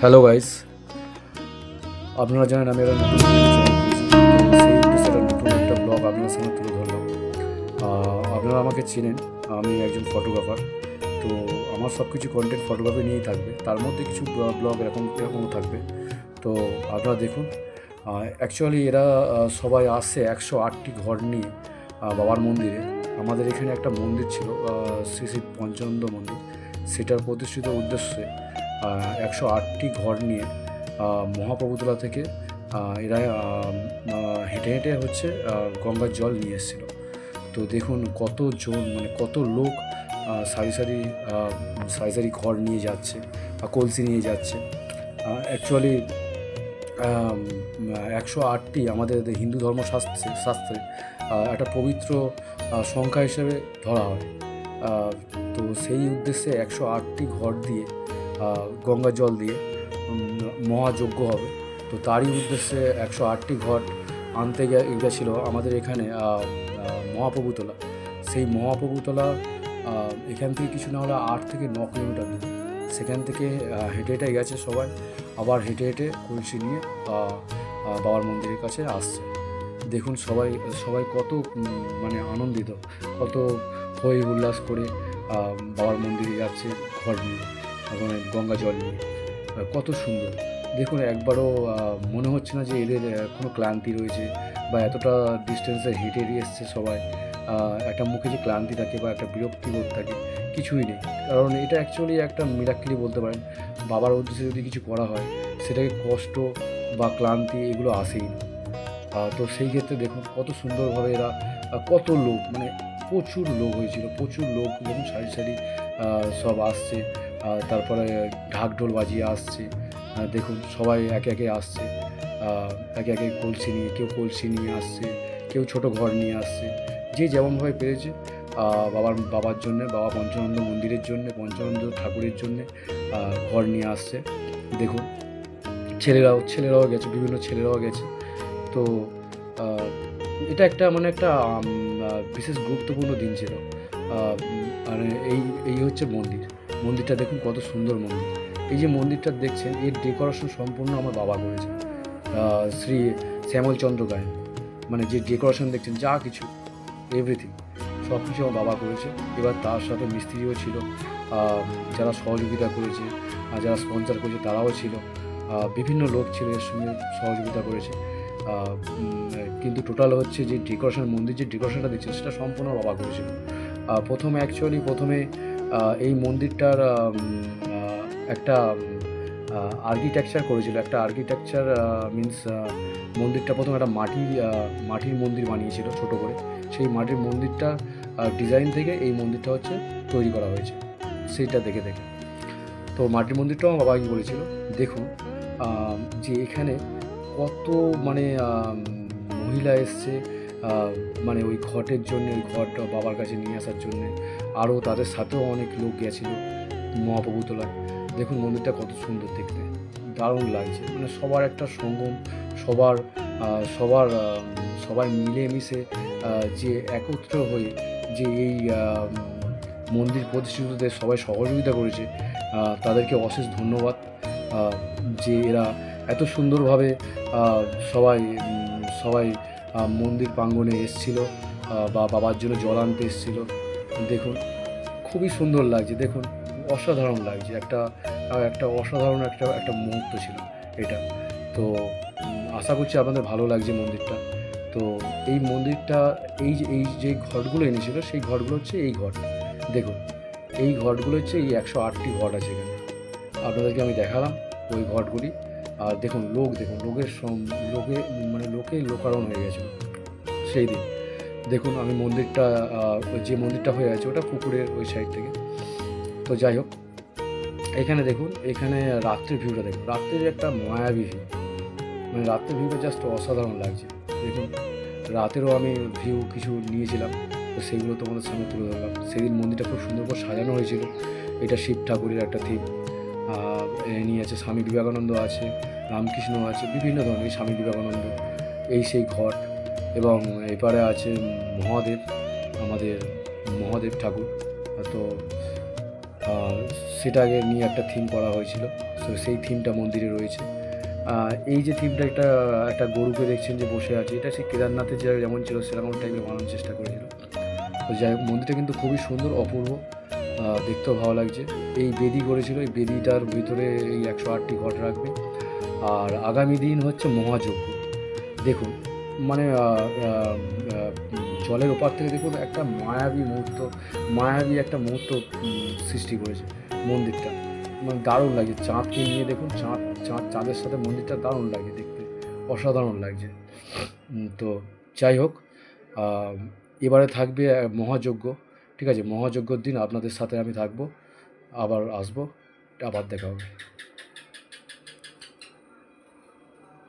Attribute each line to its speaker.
Speaker 1: Hello guys, আপনারা জানেন আমি একটা নতুন চ্যানেল খুলেছি। তো সেই উদ্দেশ্যে নতুন একটা ব্লগ আপনার সামনে তুলে ধরলাম। আপনারা আমাকে চেনেন, আমি একজন ফটোগ্রাফার। তো আমার সব কিছু কন্টেন্ট ফটোগ্রাফি নিয়েই থাকবে, তার মধ্যে কিছু ব্লগ এরকমও থাকবে। তো আপনারা দেখুন। অ্যাকচুয়ালি এরা সবাই আসছে 108টি ঘর নিয়ে বাবার মন্দিরে। আমাদের এখানে একটা মন্দির ছিল, শ্রী শ্রী পঞ্চানন্দ মন্দির। সেটার প্রতিষ্ঠিত উদ্দেশ্যে 108টি ঘর নিয়ে মহাপ্রভুতলা থেকে এরা হেঁটে হেঁটে হচ্ছে গঙ্গার জল নিয়ে এসেছিলো। তো দেখুন কতজন, মানে কত লোক সারি সারি সারি সারি ঘর নিয়ে যাচ্ছে বা কলসি নিয়ে যাচ্ছে। অ্যাকচুয়ালি 108টি আমাদের হিন্দু শাস্ত্রে একটা পবিত্র সংখ্যা হিসেবে ধরা হয়। তো সেই উদ্দেশ্যে 108টি ঘর দিয়ে গঙ্গা জল দিয়ে মহাযজ্ঞ হবে। তো তারই উদ্দেশ্যে 108টি ঘট আনতে গেছিলো আমাদের এখানে মহাপ্রভুতলা। সেই মহাপ্রভুতলা এখান থেকে কিছু না হলে 8 থেকে 9 কিলোমিটার দূর। সেখান থেকে হেঁটে হেঁটে গেছে সবাই, আবার হেঁটে হেঁটে কলসি নিয়ে বাবার মন্দিরের কাছে আসছে। দেখুন সবাই সবাই কত মানে আনন্দিত, কত হই উল্লাস করে বাবার মন্দিরে যাচ্ছে ঘর নিয়ে, মানে গঙ্গা জল নিয়ে। কত সুন্দর দেখুন, একবারও মনে হচ্ছে না যে এদের কোনো ক্লান্তি রয়েছে বা এতটা ডিস্টেন্সে হেঁটে এসছে সবাই। একটা মুখে যে ক্লান্তি থাকে বা একটা বিরক্তিবোধ থাকে, কিছুই নেই। কারণ এটা অ্যাকচুয়ালি একটা মিরাক্কেলই বলতে পারেন। বাবার উদ্দেশ্যে যদি কিছু করা হয়, সেটাকে কষ্ট বা ক্লান্তি এগুলো আসেই না। তো সেই ক্ষেত্রে দেখুন কত সুন্দরভাবে এরা, কত লোক, মানে প্রচুর লোক হয়েছিল, প্রচুর লোক দেখুন সারি সারি সব আসছে। তারপরে ঢাক ঢোল বাজিয়ে আসছে। দেখুন সবাই একে একে আসছে, একে একে কলসি নিয়ে, কেউ কলসি নিয়ে আসছে, কেউ ছোট ঘর নিয়ে আসছে, যে যেমনভাবে পেরেছে বাবার জন্যে, বাবা পঞ্চানন্দ মন্দিরের জন্যে, পঞ্চানন্দ ঠাকুরের জন্যে ঘর নিয়ে আসছে। দেখুন ছেলেরাও গেছে, বিভিন্ন ছেলেরাও গেছে। তো এটা একটা মানে একটা বিশেষ গুরুত্বপূর্ণ দিন ছিল। মানে এই হচ্ছে মন্দিরটা দেখুন কত সুন্দর মন্দির। এই যে মন্দিরটা দেখছেন, এর ডেকোরেশন সম্পূর্ণ আমার বাবা করেছে, শ্রী শ্যামলচন্দ্র গায়েন। মানে যে ডেকোরেশন দেখছেন, যা কিছু এভরিথিং সব কিছু আমার বাবা করেছে। এবার তার সাথে মিস্ত্রিও ছিল, যারা সহযোগিতা করেছে, যারা স্পন্সর করেছে তারাও ছিল, বিভিন্ন লোক ছিল এর সঙ্গে সহযোগিতা করেছে। কিন্তু টোটাল হচ্ছে যে মন্দির যে ডেকোরেশনটা দেখছেন, সেটা সম্পূর্ণ বাবা করেছিল। প্রথমে এই মন্দিরটার একটা আর্কিটেকচার করেছিল। একটা আর্কিটেকচার মিনস মন্দিরটা প্রথমে একটা মাটির মন্দির বানিয়েছিল ছোট করে। সেই মাটির মন্দিরটা ডিজাইন থেকে এই মন্দিরটা হচ্ছে তৈরি করা হয়েছে, সেইটা দেখে দেখে। তো মাটির মন্দিরটাও আমার বাবাই বলেছিল। দেখুন যে এখানে কত মানে মহিলা এসছে, মানে ওই ঘটের জন্যে, ওই ঘরটা বাবার কাছে নিয়ে আসার জন্যে। আরও তাদের সাথেও অনেক লোক গেছিলো মহাপ্রভুতলায়। দেখুন মন্দিরটা কত সুন্দর দেখতে, দারুণ লাগছে। মানে সবার একটা সঙ্গম, সবার সবার সবাই মিলেমিশে যে একত্র হয়ে যে এই মন্দির প্রতিষ্ঠিতদের সবাই সহযোগিতা করেছে, তাদেরকে অশেষ ধন্যবাদ। যে এরা এত সুন্দরভাবে সবাই সবাই মন্দির প্রাঙ্গণে এসেছিলো বা বাবার জন্য জল আনতে এসেছিলো। দেখুন খুবই সুন্দর লাগছে, দেখুন অসাধারণ লাগছে। একটা অসাধারণ একটা মুহূর্ত ছিল এটা। তো আশা করছি আপনাদের ভালো লাগছে মন্দিরটা। তো এই মন্দিরটা এই যে ঘটগুলো এনেছিল, সেই ঘটগুলো হচ্ছে এই ঘট। দেখুন এই ঘটগুলো হচ্ছে এই 108টি ঘট আছে এখানে। আপনাদেরকে আমি দেখালাম ওই ঘটগুলি। আর দেখুন লোকে লোকারণ হয়ে গেছিলো সেই দিন। দেখুন আমি মন্দিরটা, যে মন্দিরটা হয়ে আছে ওটা পুকুরের ওই সাইড থেকে। তো যাই হোক, এখানে দেখুন, এখানে রাত্রের ভিউটা দেখুন, রাত্রের একটা মায়াবী ভিউ, মানে রাত্রের ভিউটা জাস্ট অসাধারণ লাগছে। দেখুন রাতেরও আমি ভিউ কিছু নিয়েছিলাম, তো সেইগুলো তোমাদের সামনে তুলে ধরলাম। সেদিন মন্দিরটা খুব সুন্দর করে সাজানো হয়েছিল। এটা শিব ঠাকুরের একটা থিম নিয়ে আছে, স্বামী বিবেকানন্দ আছে, রামকৃষ্ণ আছে, বিভিন্ন ধরনের স্বামী বিবেকানন্দ, এই সেই ঘট। এবং এপারে আছে মহাদেব, আমাদের মহাদেব ঠাকুর। তো আহ, সেটাকে নিয়ে একটা থিম করা হয়েছিল। তো সেই থিমটা মন্দিরে রয়েছে। এই যে থিমটা, একটা একটা গরুকে দেখছেন যে বসে আছে, এটা সেই কেদারনাথে যেমন ছিল সেরকম টাইপের বানানোর চেষ্টা করেছিল। তো যাই হোক, মন্দিরটা কিন্তু খুবই সুন্দর, অপূর্ব, দেখতেও ভালো লাগছে। এই বেদি করেছিল, এই বেদিটার ভিতরে এই 108টি ঘট রাখবে। আর আগামী দিন হচ্ছে মহাযজ্ঞ। দেখুন, মানে জলের ওপার থেকে দেখুন একটা মায়াবী একটা মুহূর্ত সৃষ্টি করেছে মন্দিরটা। মানে দারুণ লাগছে, চাঁদকে নিয়ে দেখুন, চাঁদের সাথে মন্দিরটা দারুণ লাগে দেখতে, অসাধারণ লাগছে। তো যাই হোক, আহ, এবারে থাকবে মহাযজ্ঞ। ঠিক আছে, মহাযজ্ঞর দিন আপনাদের সাথে আমি থাকবো, আবার আসবো, আবার দেখা হবে।